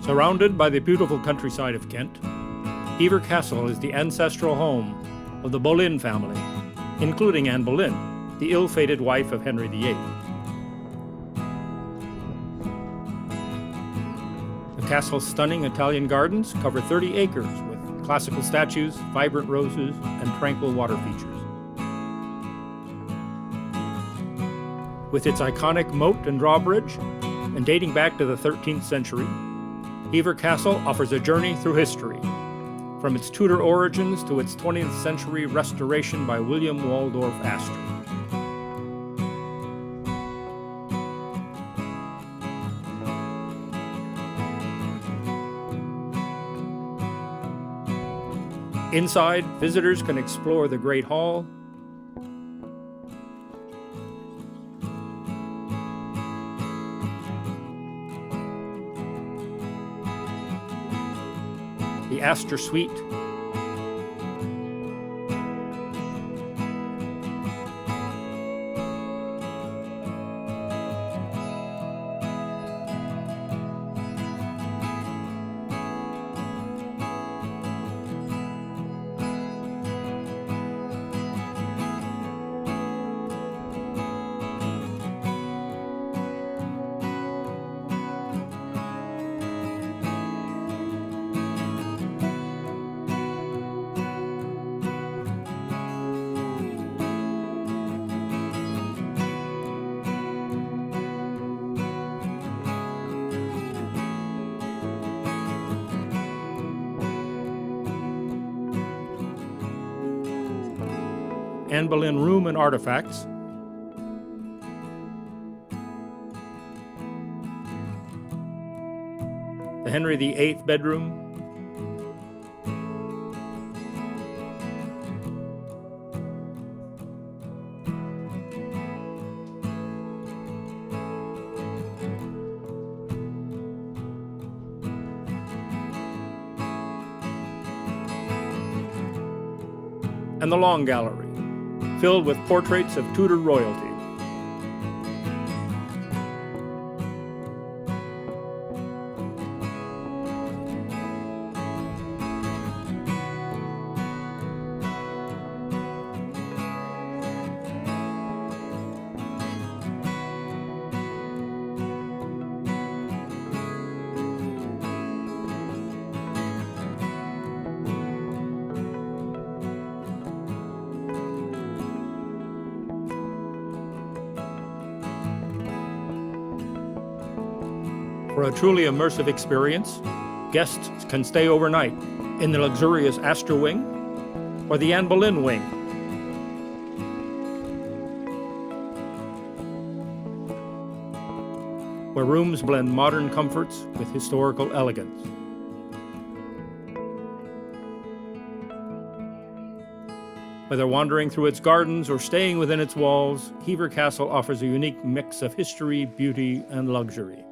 Surrounded by the beautiful countryside of Kent, Hever Castle is the ancestral home of the Boleyn family, including Anne Boleyn, the ill-fated wife of Henry VIII. The castle's stunning Italian gardens cover 30 acres with classical statues, vibrant roses, and tranquil water features. With its iconic moat and drawbridge, and dating back to the 13th century, Hever Castle offers a journey through history, from its Tudor origins to its 20th century restoration by William Waldorf Astor. Inside, visitors can explore the Great Hall, the Astor Suite, Anne Boleyn room and artifacts, the Henry VIII bedroom, and the Long Gallery, filled with portraits of Tudor royalty. For a truly immersive experience, guests can stay overnight in the luxurious Astor Wing or the Anne Boleyn Wing. Where rooms blend modern comforts with historical elegance. Whether wandering through its gardens or staying within its walls, Hever Castle offers a unique mix of history, beauty, and luxury.